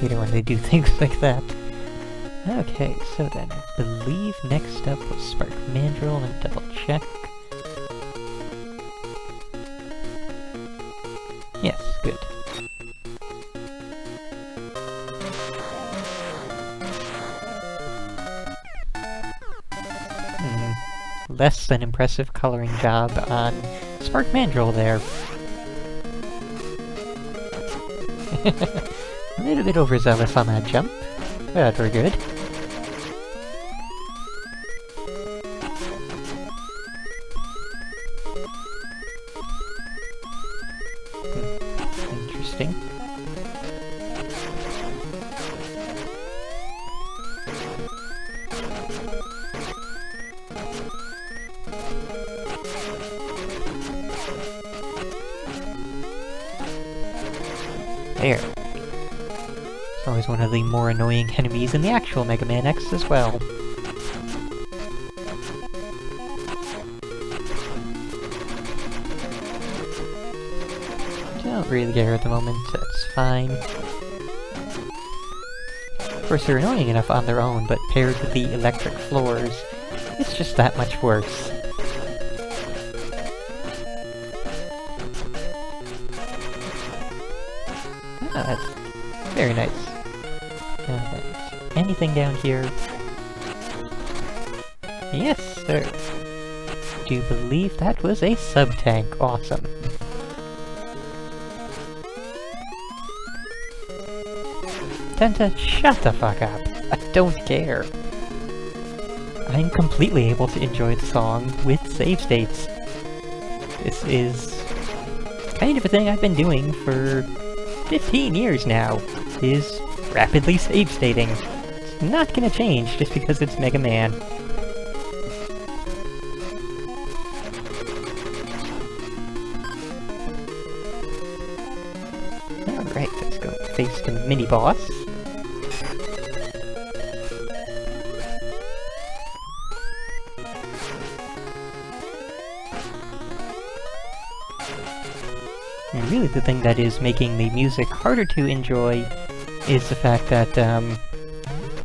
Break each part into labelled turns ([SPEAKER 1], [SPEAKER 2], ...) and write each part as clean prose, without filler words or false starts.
[SPEAKER 1] hate it when they do things like that. Okay, so then I believe next up was Spark Mandrill, and double check. Yes, good. Less than impressive coloring job on Spark Mandrill there. A little bit overzealous on that jump, but we're good. Interesting. There. It's always one of the more annoying enemies in the actual Mega Man X as well. Don't really care at the moment, that's fine. Of course, they're annoying enough on their own, but paired with the electric floors, it's just that much worse. Ah, that's very nice. Anything down here? Yes, sir. Do you believe that was a sub-tank? Awesome. Tenta, shut the fuck up. I don't care. I'm completely able to enjoy the song with save states. This is kind of a thing I've been doing for 15 years now, is rapidly save stating. It's not gonna change just because it's Mega Man. Alright, let's go face the mini-boss. And really the thing that is making the music harder to enjoy is the fact that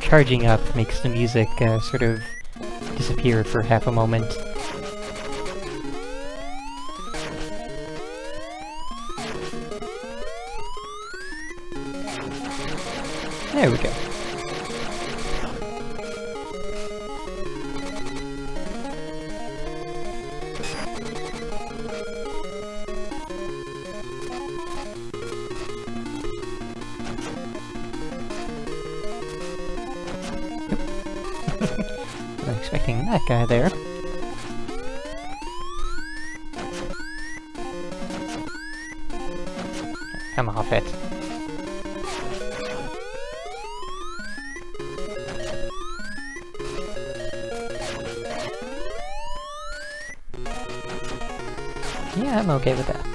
[SPEAKER 1] charging up makes the music sort of disappear for half a moment. There we go. Not expecting that guy there. Come off it. Yeah, I'm okay with that.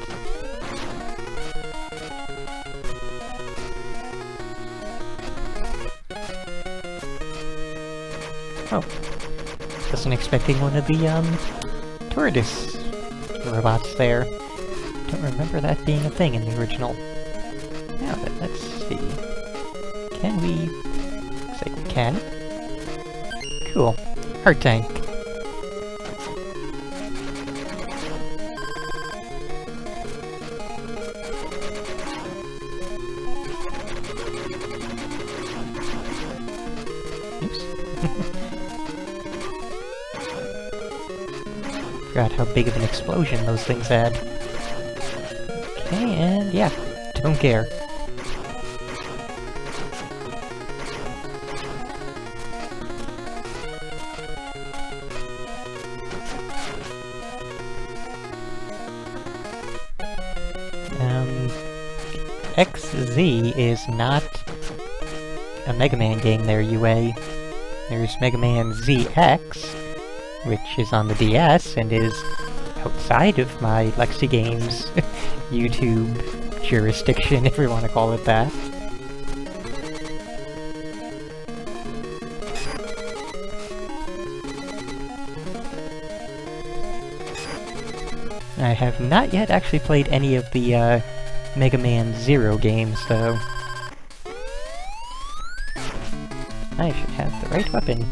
[SPEAKER 1] Oh. Wasn't expecting one of the, tortoise robots there. Don't remember that being a thing in the original. Now then, let's see. Can we... Looks like we can. Cool. Heart tank. Forgot how big of an explosion those things had. Okay, and yeah, don't care. XZ is not a Mega Man game there, UA. There's Mega Man ZX, which is on the DS and is outside of my Lexi Games YouTube jurisdiction, if we want to call it that. I have not yet actually played any of the Mega Man Zero games, though. I should have the right weapon.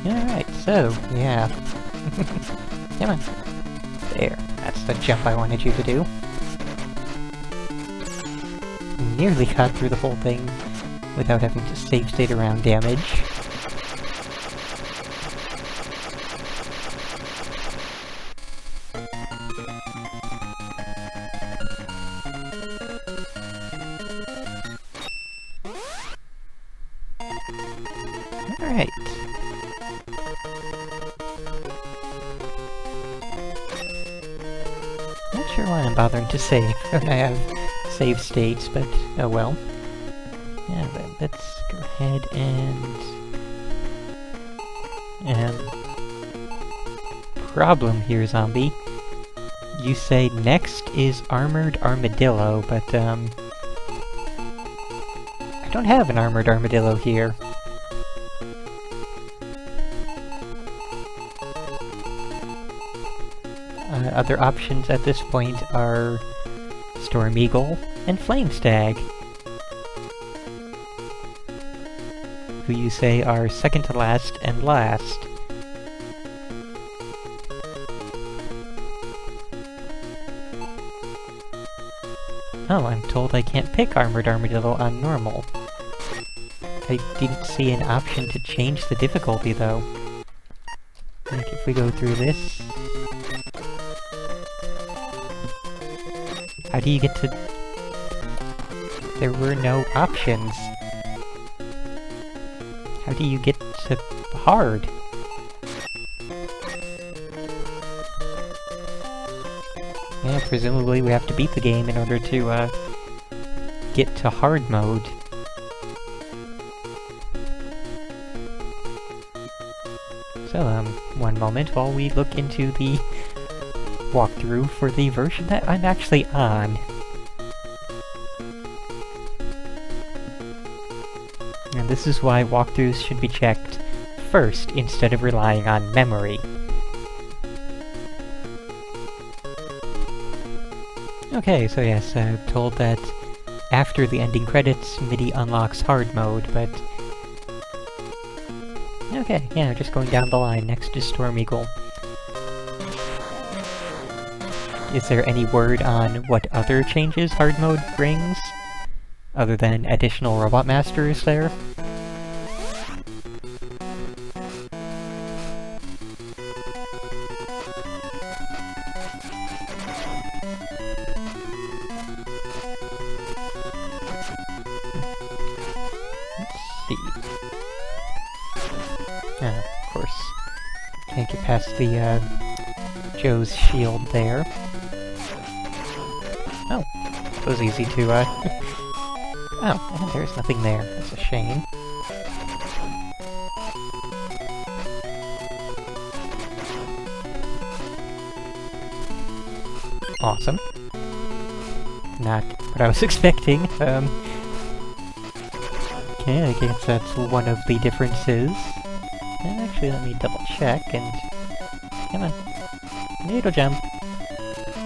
[SPEAKER 1] Alright, so, yeah. Come on. There, that's the jump I wanted you to do. Nearly got through the whole thing without having to save state around damage. Alright. Not sure why I'm bothering to save when I have save states, but oh well. Yeah, but let's go ahead and... problem here, zombie. You say next is Armored Armadillo, but I don't have an Armored Armadillo here. Other options at this point are Storm Eagle and Flame Stag, who you say are second to last and last. Oh, I'm told I can't pick Armored Armadillo on normal. I didn't see an option to change the difficulty, though. Like, if we go through this... How do you get to... There were no options. How do you get to hard? Yeah, presumably we have to beat the game in order to, get to hard mode. So, one moment while we look into the walkthrough for the version that I'm actually on. And this is why walkthroughs should be checked first instead of relying on memory. Okay, so yes, I'm told that after the ending credits, MIDI unlocks hard mode, but... Okay, yeah, just going down the line, next is Storm Eagle. Is there any word on what other changes hard mode brings? Other than additional robot masters there? Let's see. Of course. Can't get past the, Joe's shield there. Oh, it was easy to, Oh, there's nothing there. That's a shame. Awesome. Not what I was expecting. Okay, I guess that's one of the differences. And actually, let me double check and... Come on. Little jump.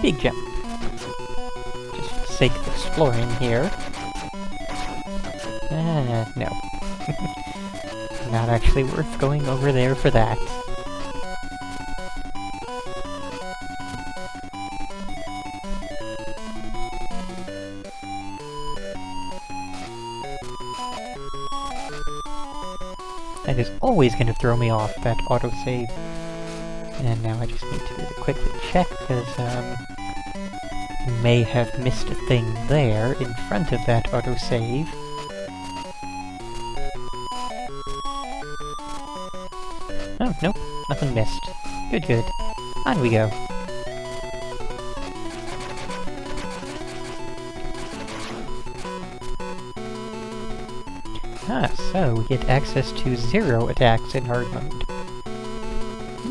[SPEAKER 1] Big jump. Just for the sake of exploring here. No. Not actually worth going over there for that. That is always going to throw me off, that autosave. And now I just need to really quickly check, because, may have missed a thing there in front of that autosave. Oh, nope, nothing missed. Good, good. On we go. Ah, so we get access to 0 attacks in hard mode.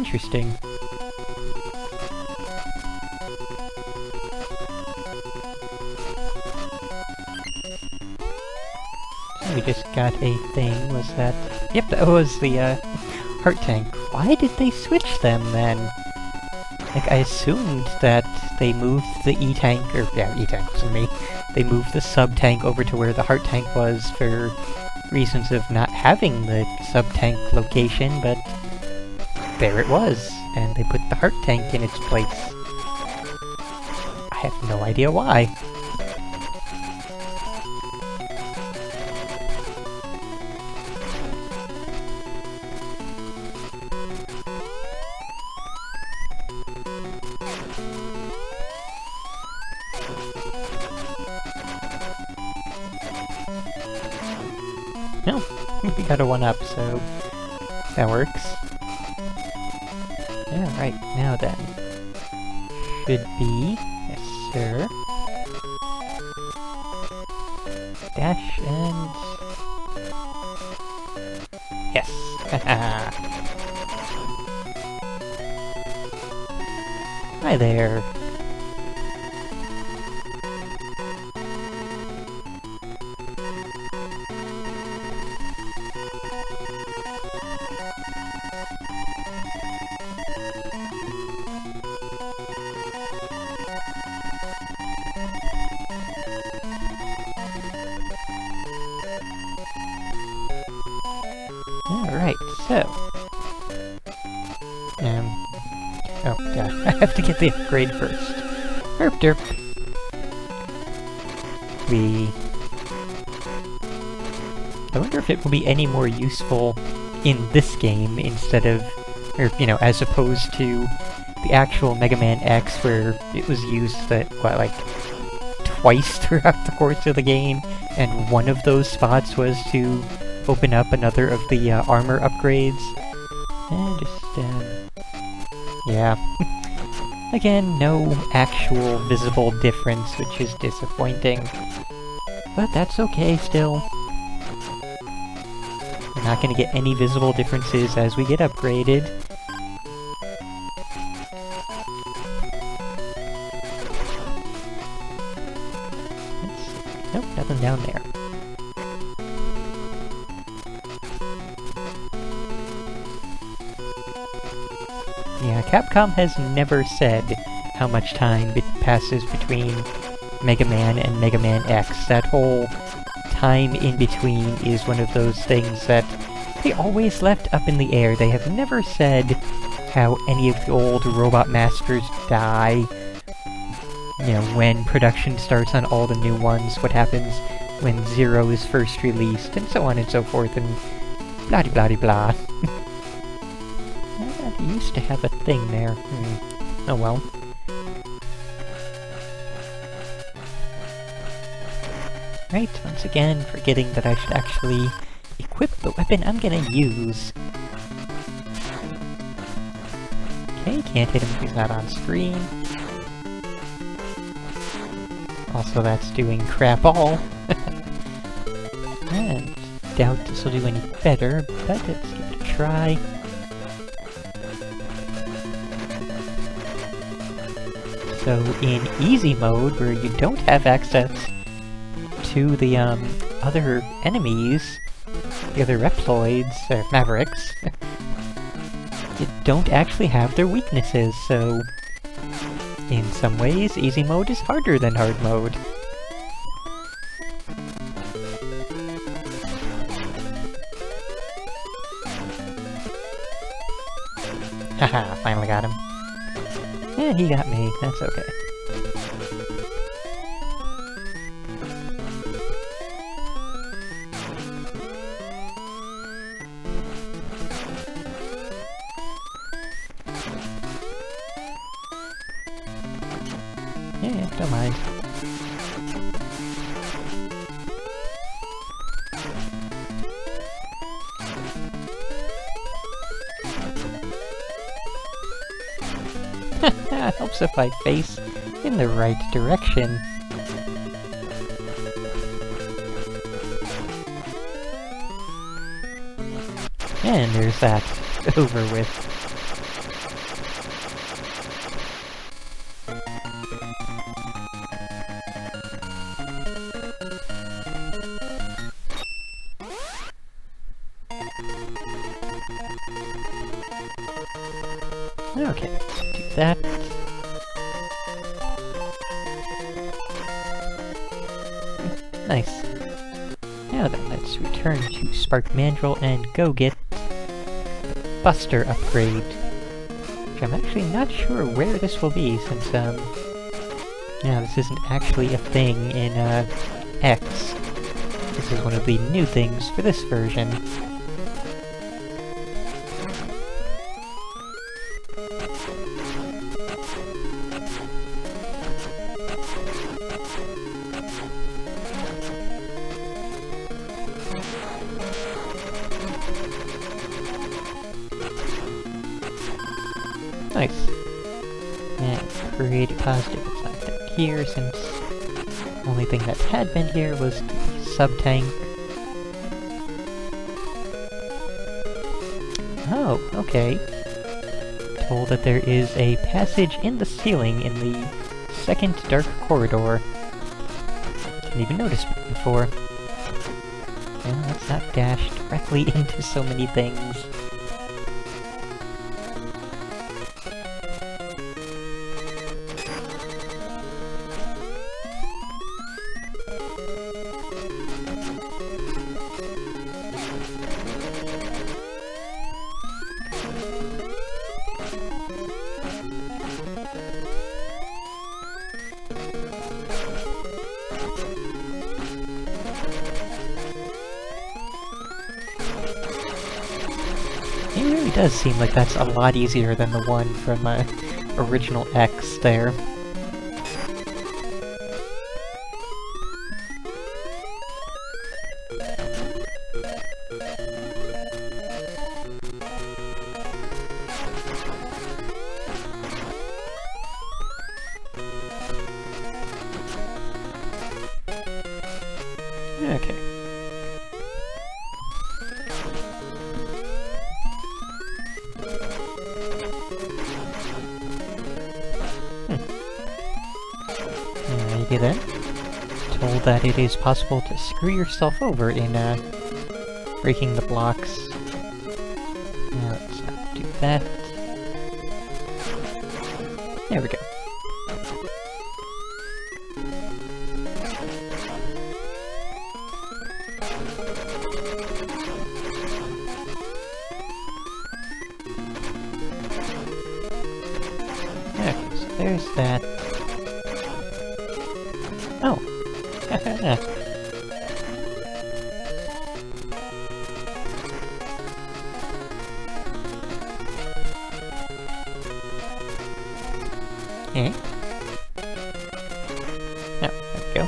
[SPEAKER 1] Interesting. We just got a thing, was that... Yep, that was the, heart tank. Why did they switch them, then? Like, I assumed that they moved the E-tank, or, yeah, E-tank wasn't me. They moved the sub-tank over to where the heart tank was for reasons of not having the sub-tank location, but there it was, and they put the heart tank in its place. I have no idea why. No, we got a 1-up, so that works. Yeah, right, now then. Should be... Yes, sir. Dash and... Yes! Haha! Hi there! Alright, so... Oh, yeah, I have to get the upgrade first. Herp derp. I wonder if it will be any more useful in this game instead of... Or, you know, as opposed to the actual Mega Man X, where it was used, what, like, twice throughout the course of the game, and one of those spots was to open up another of the armor upgrades. And just, yeah. Again, no actual visible difference, which is disappointing. But that's okay still. We're not gonna get any visible differences as we get upgraded. Nope, nothing down there. Yeah, Capcom has never said how much time passes between Mega Man and Mega Man X. That whole time in between is one of those things that they always left up in the air. They have never said how any of the old Robot Masters die. You know, when production starts on all the new ones, what happens when Zero is first released, and so on and so forth, and blah-de-blah-de-blah. I used to have a thing there. Oh well. Right, once again, forgetting that I should actually equip the weapon I'm gonna use. Okay, can't hit him if he's not on screen. Also, that's doing crap all. And doubt this will do any better, but let's give it a try. So in easy mode, where you don't have access to the other enemies, the other Reploids, or Mavericks, you don't actually have their weaknesses, so in some ways, easy mode is harder than hard mode. Haha, finally got him. Yeah, he got me, that's okay. Yeah, don't mind. It helps if I face in the right direction. And there's that over with. Okay, let's do that. Nice. Now then, let's return to Spark Mandrill and go get the Buster upgrade. Which I'm actually not sure where this will be, since, yeah, this isn't actually a thing in, X. This is one of the new things for this version. Nice. And create a positive inside down here, since the only thing that had been here was the sub-tank. Oh, okay. Told that there is a passage in the ceiling in the second dark corridor. Didn't even notice it before. Well, let's not dash directly into so many things. It really does seem like that's a lot easier than the one from original X there. Okay. Alrighty then. Told that it is possible to screw yourself over in breaking the blocks. Now let's not do that. There we go. Okay, so there's that. Oh. Eh? Oh, there we go.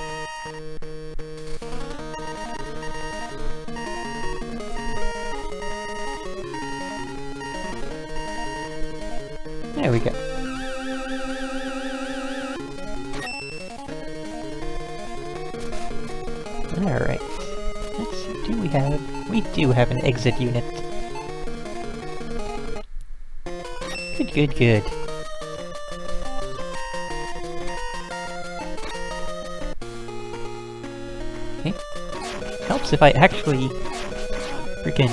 [SPEAKER 1] There we go. Alright. Let's see, we do have an exit unit. Good, good, good. Okay. Helps if I actually freaking,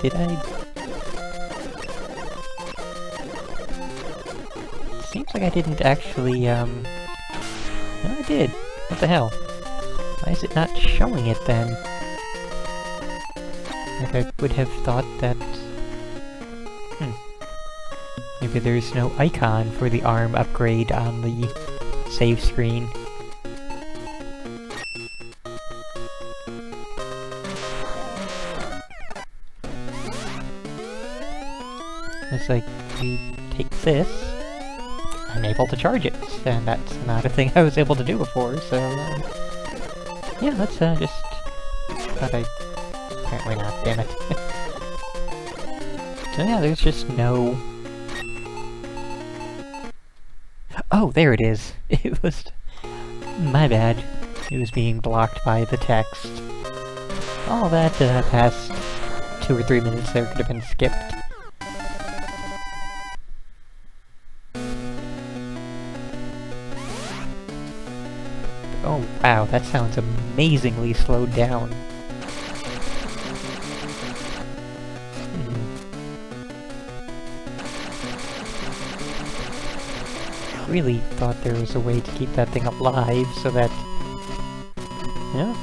[SPEAKER 1] did I? Seems like I didn't actually, no, I did. What the hell? Why is it not showing it then? Like I would have thought that... Maybe there's no icon for the arm upgrade on the save screen. It's like, we take this, I'm able to charge it, and that's not a thing I was able to do before, so, yeah, let's, just... Thought I... Apparently not, damn it. So yeah, there's just no... Oh, there it is! It was... My bad. It was being blocked by the text. All that, past 2 or 3 minutes there could have been skipped. Oh wow, that sounds amazingly slowed down. really thought there was a way to keep that thing alive so that... Yeah,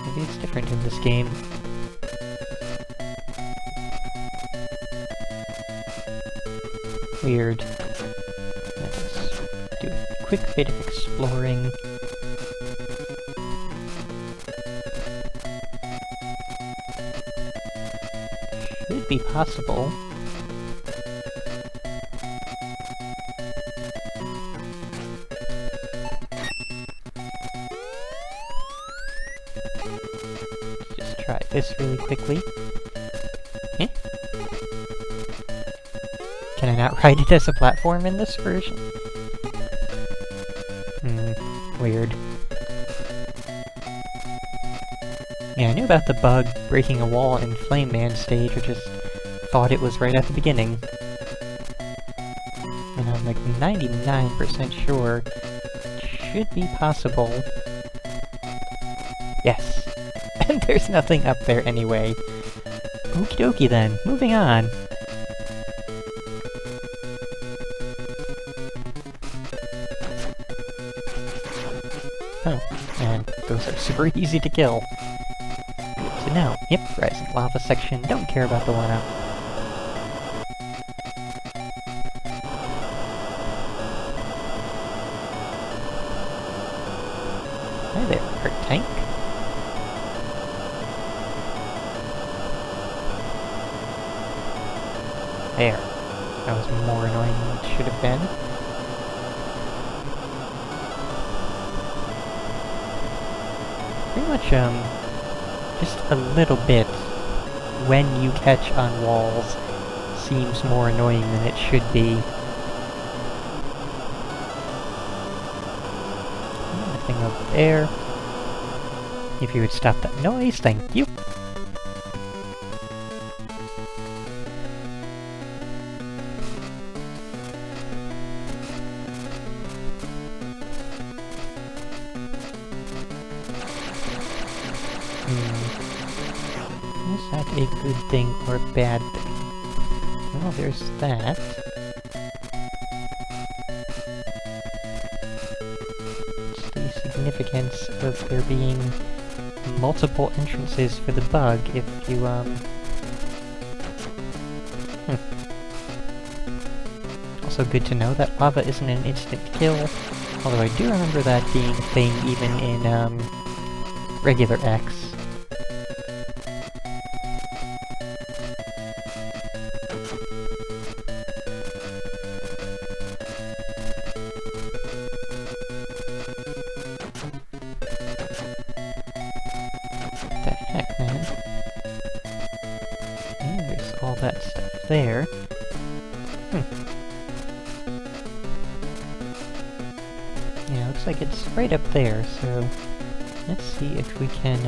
[SPEAKER 1] maybe it's different in this game. Weird. Let us do a quick bit of exploring. Should be possible. Just try this really quickly. Eh? Can I not ride it as a platform in this version? Weird. Yeah, I knew about the bug breaking a wall in Flame Man stage, I just thought it was right at the beginning. And I'm like 99% sure it should be possible. Yes! And there's nothing up there anyway. Okie dokie then, moving on. Oh, and those are super easy to kill. Good to know. Yep, rising lava section, don't care about the one-up. Hi there, hurt tank. There. That was more annoying than it should have been. Pretty much, just a little bit, when you catch on walls, seems more annoying than it should be. Nothing over there. If you would stop that noise, thank you. Is that a good thing or a bad thing? Well, there's that. What's the significance of there being multiple entrances for the bug if you, Also good to know that lava isn't an instant kill, although I do remember that being a thing even in, regular X. All that stuff there. Yeah, looks like it's right up there, so let's see if we can,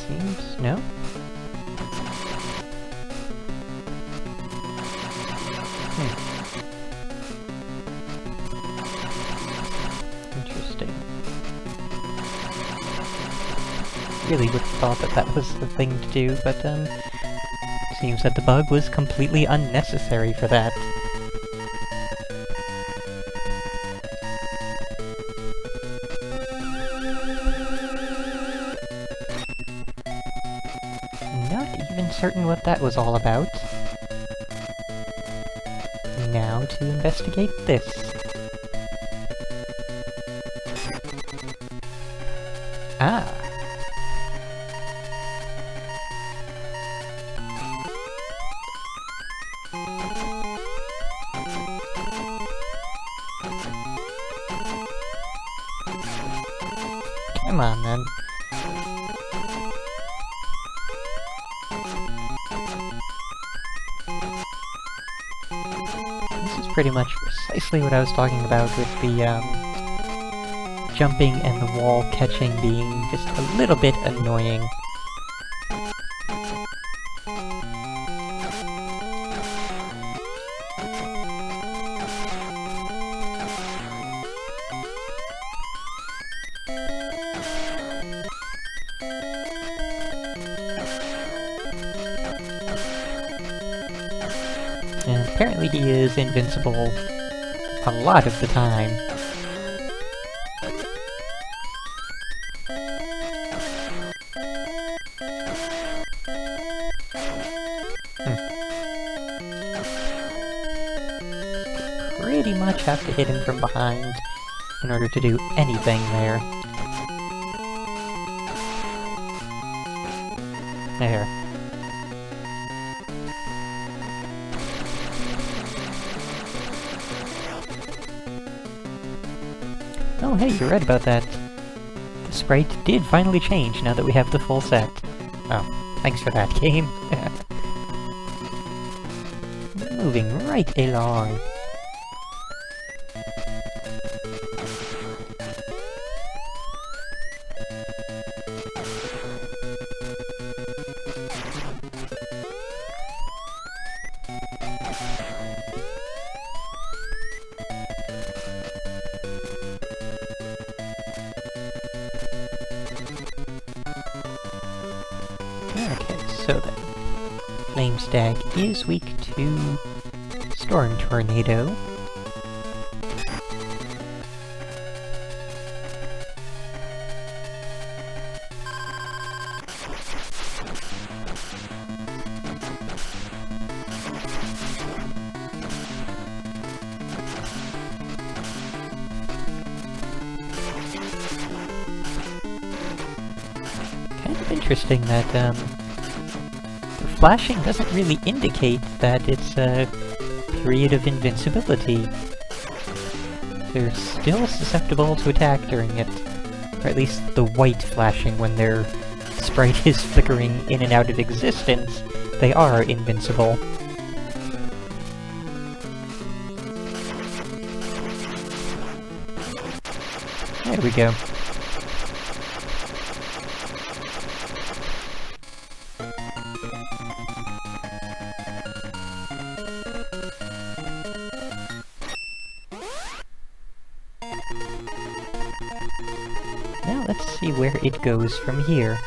[SPEAKER 1] seems... no? Interesting. Really would have thought that that was the thing to do, but, seems that the bug was completely unnecessary for that. Not even certain what that was all about. Now to investigate this. Ah! Come on, then. This is pretty much precisely what I was talking about with the, jumping and the wall catching being just a little bit annoying. And apparently he is invincible a lot of the time. Pretty much have to hit him from behind in order to do anything there. There. Oh hey, you're right about that. The sprite did finally change now that we have the full set. Oh, thanks for that, game. Moving right along. Okay, so then. Flame Stag is weak to Storm Tornado. Kind of interesting that, the flashing doesn't really indicate that it's a period of invincibility. They're still susceptible to attack during it. Or at least the white flashing when their sprite is flickering in and out of existence, they are invincible. There we go. Now let's see where it goes from here.